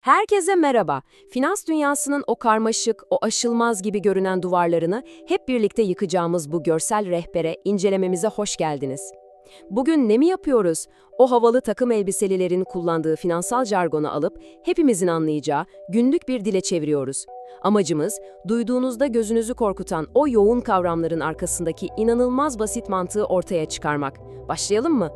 Herkese merhaba. Finans dünyasının o karmaşık, o aşılmaz gibi görünen duvarlarını hep birlikte yıkacağımız bu görsel rehbere incelememize hoş geldiniz. Bugün ne mi yapıyoruz? O havalı takım elbiselilerin kullandığı finansal jargonu alıp hepimizin anlayacağı günlük bir dile çeviriyoruz. Amacımız, duyduğunuzda gözünüzü korkutan o yoğun kavramların arkasındaki inanılmaz basit mantığı ortaya çıkarmak. Başlayalım mı?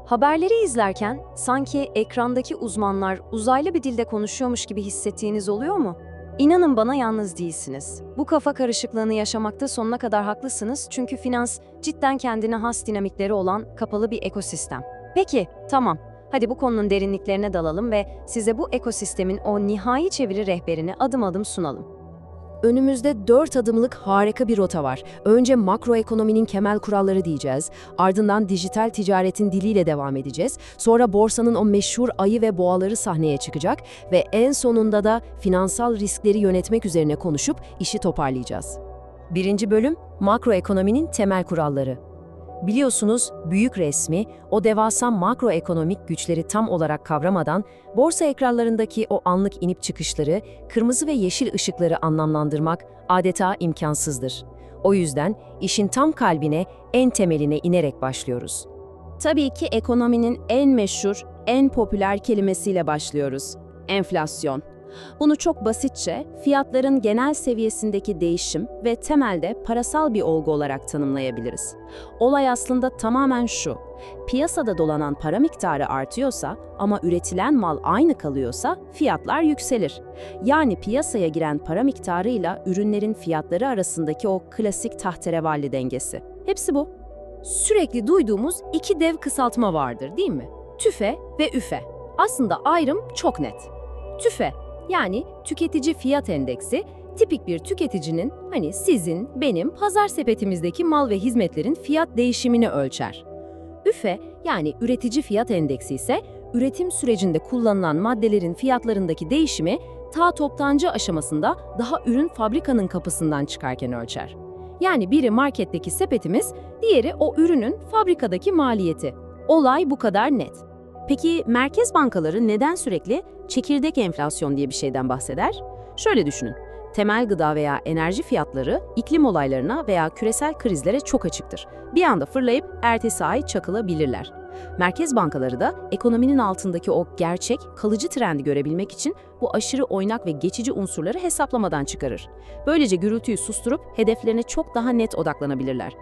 Haberleri izlerken sanki ekrandaki uzmanlar uzaylı bir dilde konuşuyormuş gibi hissettiğiniz oluyor mu? İnanın bana yalnız değilsiniz. Bu kafa karışıklığını yaşamakta sonuna kadar haklısınız çünkü finans cidden kendine has dinamikleri olan kapalı bir ekosistem. Peki, tamam. Hadi bu konunun derinliklerine dalalım ve size bu ekosistemin o nihai çeviri rehberini adım adım sunalım. Önümüzde 4 adımlık harika bir rota var. Önce makroekonominin temel kuralları diyeceğiz, ardından dijital ticaretin diliyle devam edeceğiz, sonra borsanın o meşhur ayı ve boğaları sahneye çıkacak ve en sonunda da finansal riskleri yönetmek üzerine konuşup işi toparlayacağız. Birinci bölüm, makroekonominin temel kuralları. Biliyorsunuz, büyük resmi, o devasa makroekonomik güçleri tam olarak kavramadan, borsa ekranlarındaki o anlık inip çıkışları, kırmızı ve yeşil ışıkları anlamlandırmak adeta imkansızdır. O yüzden işin tam kalbine, en temeline inerek başlıyoruz. Tabii ki ekonominin en meşhur, en popüler kelimesiyle başlıyoruz. Enflasyon. Bunu çok basitçe fiyatların genel seviyesindeki değişim ve temelde parasal bir olgu olarak tanımlayabiliriz. Olay aslında tamamen şu: piyasada dolanan para miktarı artıyorsa ama üretilen mal aynı kalıyorsa fiyatlar yükselir. Yani piyasaya giren para miktarıyla ürünlerin fiyatları arasındaki o klasik tahterevalli dengesi. Hepsi bu. Sürekli duyduğumuz iki dev kısaltma vardır, değil mi? TÜFE ve ÜFE. Aslında ayrım çok net. TÜFE, yani tüketici fiyat endeksi, tipik bir tüketicinin, hani sizin, benim pazar sepetimizdeki mal ve hizmetlerin fiyat değişimini ölçer. ÜFE, yani üretici fiyat endeksi ise üretim sürecinde kullanılan maddelerin fiyatlarındaki değişimi ta toptancı aşamasında daha ürün fabrikanın kapısından çıkarken ölçer. Yani biri marketteki sepetimiz, diğeri o ürünün fabrikadaki maliyeti. Olay bu kadar net. Peki merkez bankaları neden sürekli çekirdek enflasyon diye bir şeyden bahseder? Şöyle düşünün, temel gıda veya enerji fiyatları iklim olaylarına veya küresel krizlere çok açıktır. Bir anda fırlayıp ertesi ay çakılabilirler. Merkez bankaları da ekonominin altındaki o gerçek, kalıcı trendi görebilmek için bu aşırı oynak ve geçici unsurları hesaplamadan çıkarır. Böylece gürültüyü susturup hedeflerine çok daha net odaklanabilirler.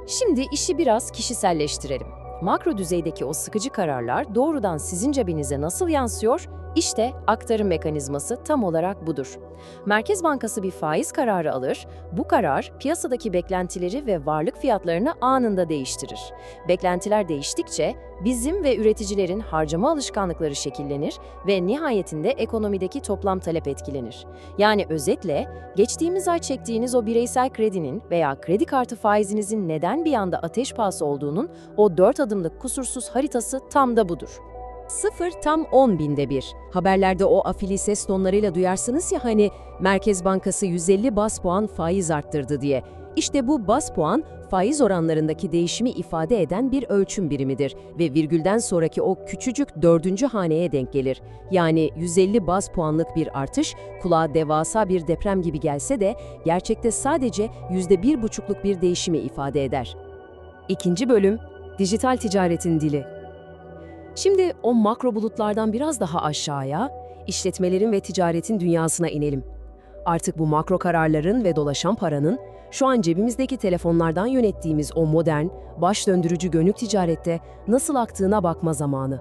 Şimdi işi biraz kişiselleştirelim. Makro düzeydeki o sıkıcı kararlar doğrudan sizin cebinize nasıl yansıyor? İşte aktarım mekanizması tam olarak budur. Merkez Bankası bir faiz kararı alır, bu karar piyasadaki beklentileri ve varlık fiyatlarını anında değiştirir. Beklentiler değiştikçe bizim ve üreticilerin harcama alışkanlıkları şekillenir ve nihayetinde ekonomideki toplam talep etkilenir. Yani özetle, geçtiğimiz ay çektiğiniz o bireysel kredinin veya kredi kartı faizinizin neden bir anda ateş pahası olduğunun o 4 adımlık kusursuz haritası tam da budur. Sıfır tam 10 binde bir. Haberlerde o afili ses tonlarıyla duyarsınız ya hani Merkez Bankası 150 bas puan faiz arttırdı diye. İşte bu bas puan faiz oranlarındaki değişimi ifade eden bir ölçüm birimidir ve virgülden sonraki o küçücük 4. haneye denk gelir. Yani 150 bas puanlık bir artış kulağa devasa bir deprem gibi gelse de gerçekte sadece %1,5'luk bir değişimi ifade eder. İkinci bölüm, dijital ticaretin dili. Şimdi o makro bulutlardan biraz daha aşağıya, işletmelerin ve ticaretin dünyasına inelim. Artık bu makro kararların ve dolaşan paranın, şu an cebimizdeki telefonlardan yönettiğimiz o modern, baş döndürücü günlük ticarette nasıl aktığına bakma zamanı.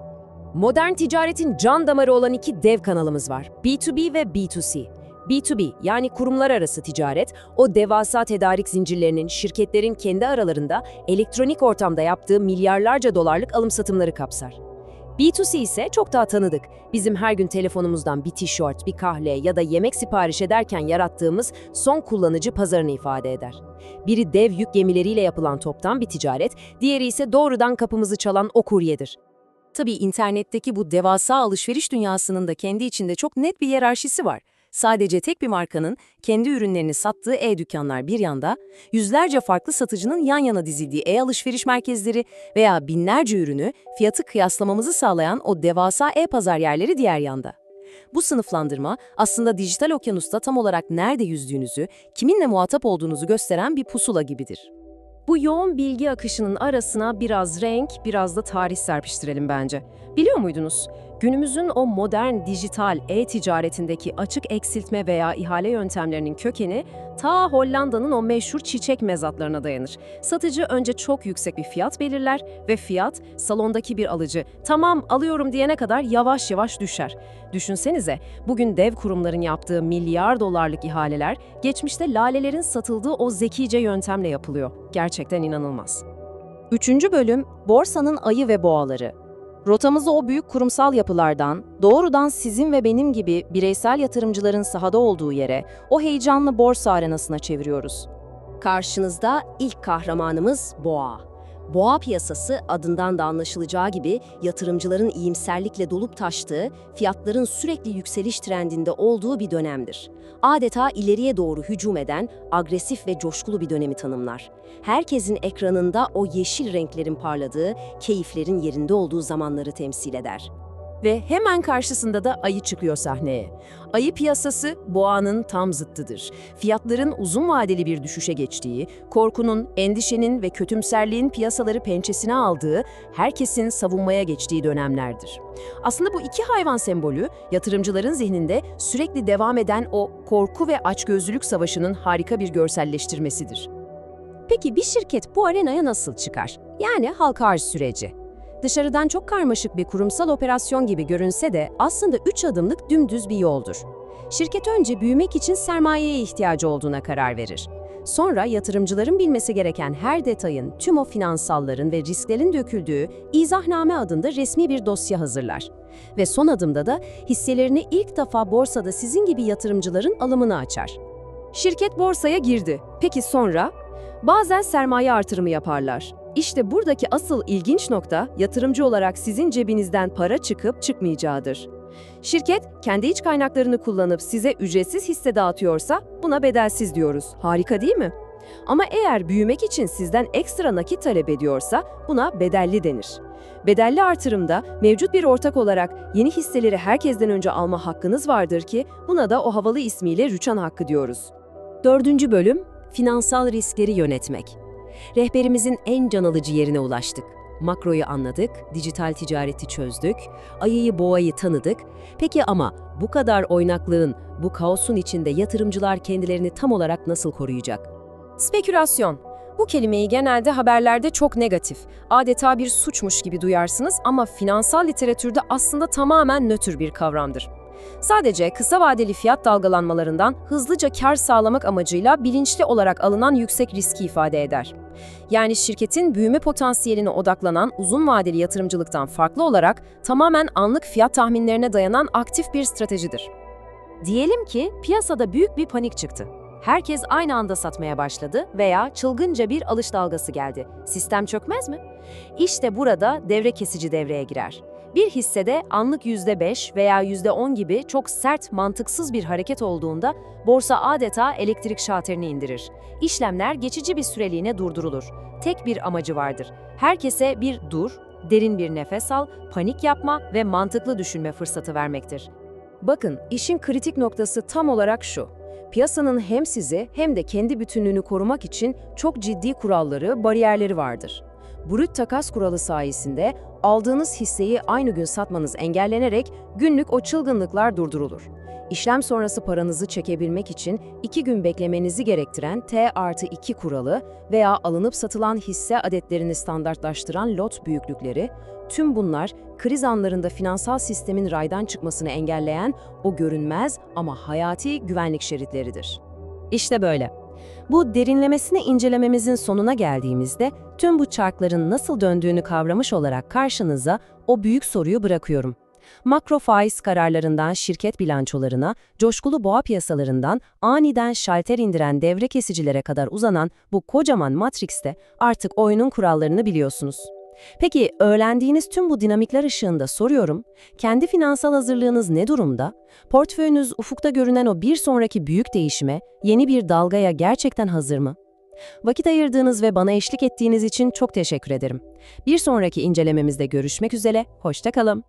Modern ticaretin can damarı olan iki dev kanalımız var, B2B ve B2C. B2B, yani kurumlar arası ticaret, o devasa tedarik zincirlerinin, şirketlerin kendi aralarında elektronik ortamda yaptığı milyarlarca dolarlık alım satımları kapsar. B2C ise çok daha tanıdık. Bizim her gün telefonumuzdan bir tişört, bir kahve ya da yemek sipariş ederken yarattığımız son kullanıcı pazarını ifade eder. Biri dev yük gemileriyle yapılan toptan bir ticaret, diğeri ise doğrudan kapımızı çalan o kuryedir. Tabii internetteki bu devasa alışveriş dünyasının da kendi içinde çok net bir hiyerarşisi var. Sadece tek bir markanın kendi ürünlerini sattığı e-dükkanlar bir yanda, yüzlerce farklı satıcının yan yana dizildiği e-alışveriş merkezleri veya binlerce ürünü, fiyatı kıyaslamamızı sağlayan o devasa e-pazar yerleri diğer yanda. Bu sınıflandırma aslında dijital okyanusta tam olarak nerede yüzdüğünüzü, kiminle muhatap olduğunuzu gösteren bir pusula gibidir. Bu yoğun bilgi akışının arasına biraz renk, biraz da tarih serpiştirelim bence. Biliyor muydunuz? Günümüzün o modern dijital e-ticaretindeki açık eksiltme veya ihale yöntemlerinin kökeni ta Hollanda'nın o meşhur çiçek mezatlarına dayanır. Satıcı önce çok yüksek bir fiyat belirler ve fiyat salondaki bir alıcı "tamam alıyorum" diyene kadar yavaş yavaş düşer. Düşünsenize, bugün dev kurumların yaptığı milyar dolarlık ihaleler geçmişte lalelerin satıldığı o zekice yöntemle yapılıyor. Gerçekten inanılmaz. 3. bölüm, borsanın ayı ve boğaları. Rotamızı o büyük kurumsal yapılardan, doğrudan sizin ve benim gibi bireysel yatırımcıların sahada olduğu yere, o heyecanlı borsa arenasına çeviriyoruz. Karşınızda ilk kahramanımız boğa. Boğa piyasası adından da anlaşılacağı gibi yatırımcıların iyimserlikle dolup taştığı, fiyatların sürekli yükseliş trendinde olduğu bir dönemdir. Adeta ileriye doğru hücum eden, agresif ve coşkulu bir dönemi tanımlar. Herkesin ekranında o yeşil renklerin parladığı, keyiflerin yerinde olduğu zamanları temsil eder. Ve hemen karşısında da ayı çıkıyor sahneye. Ayı piyasası boğanın tam zıttıdır. Fiyatların uzun vadeli bir düşüşe geçtiği, korkunun, endişenin ve kötümserliğin piyasaları pençesine aldığı, herkesin savunmaya geçtiği dönemlerdir. Aslında bu iki hayvan sembolü, yatırımcıların zihninde sürekli devam eden o korku ve açgözlülük savaşının harika bir görselleştirmesidir. Peki bir şirket bu arenaya nasıl çıkar? Yani halka arz süreci. Dışarıdan çok karmaşık bir kurumsal operasyon gibi görünse de aslında 3 adımlık dümdüz bir yoldur. Şirket önce büyümek için sermayeye ihtiyacı olduğuna karar verir. Sonra yatırımcıların bilmesi gereken her detayın, tüm o finansalların ve risklerin döküldüğü izahname adında resmi bir dosya hazırlar. Ve son adımda da hisselerini ilk defa borsada sizin gibi yatırımcıların alımını açar. Şirket borsaya girdi. Peki sonra? Bazen sermaye artırımı yaparlar. İşte buradaki asıl ilginç nokta, yatırımcı olarak sizin cebinizden para çıkıp çıkmayacağıdır. Şirket, kendi iç kaynaklarını kullanıp size ücretsiz hisse dağıtıyorsa buna bedelsiz diyoruz. Harika değil mi? Ama eğer büyümek için sizden ekstra nakit talep ediyorsa buna bedelli denir. Bedelli artırımda mevcut bir ortak olarak yeni hisseleri herkesten önce alma hakkınız vardır ki buna da o havalı ismiyle rüçhan hakkı diyoruz. 4. bölüm, finansal riskleri yönetmek. Rehberimizin en can alıcı yerine ulaştık. Makroyu anladık, dijital ticareti çözdük, ayıyı boğayı tanıdık. Peki ama bu kadar oynaklığın, bu kaosun içinde yatırımcılar kendilerini tam olarak nasıl koruyacak? Spekülasyon. Bu kelimeyi genelde haberlerde çok negatif, adeta bir suçmuş gibi duyarsınız ama finansal literatürde aslında tamamen nötr bir kavramdır. Sadece kısa vadeli fiyat dalgalanmalarından hızlıca kar sağlamak amacıyla bilinçli olarak alınan yüksek riski ifade eder. Yani şirketin büyüme potansiyeline odaklanan uzun vadeli yatırımcılıktan farklı olarak tamamen anlık fiyat tahminlerine dayanan aktif bir stratejidir. Diyelim ki piyasada büyük bir panik çıktı. Herkes aynı anda satmaya başladı veya çılgınca bir alış dalgası geldi. Sistem çökmez mi? İşte burada devre kesici devreye girer. Bir hissede anlık %5 veya %10 gibi çok sert, mantıksız bir hareket olduğunda borsa adeta elektrik şalterini indirir. İşlemler geçici bir süreliğine durdurulur. Tek bir amacı vardır. Herkese bir dur, derin bir nefes al, panik yapma ve mantıklı düşünme fırsatı vermektir. Bakın, işin kritik noktası tam olarak şu. Piyasanın hem sizi hem de kendi bütünlüğünü korumak için çok ciddi kuralları, bariyerleri vardır. Brüt takas kuralı sayesinde aldığınız hisseyi aynı gün satmanız engellenerek günlük o çılgınlıklar durdurulur. İşlem sonrası paranızı çekebilmek için 2 gün beklemenizi gerektiren T+2 kuralı veya alınıp satılan hisse adetlerini standartlaştıran lot büyüklükleri, tüm bunlar kriz anlarında finansal sistemin raydan çıkmasını engelleyen o görünmez ama hayati güvenlik şeritleridir. İşte böyle. Bu derinlemesine incelememizin sonuna geldiğimizde tüm bu çarkların nasıl döndüğünü kavramış olarak karşınıza o büyük soruyu bırakıyorum. Makro faiz kararlarından şirket bilançolarına, coşkulu boğa piyasalarından aniden şalter indiren devre kesicilere kadar uzanan bu kocaman matrikste artık oyunun kurallarını biliyorsunuz. Peki öğrendiğiniz tüm bu dinamikler ışığında soruyorum, kendi finansal hazırlığınız ne durumda? Portföyünüz ufukta görünen o bir sonraki büyük değişime, yeni bir dalgaya gerçekten hazır mı? Vakit ayırdığınız ve bana eşlik ettiğiniz için çok teşekkür ederim. Bir sonraki incelememizde görüşmek üzere, hoşça kalın.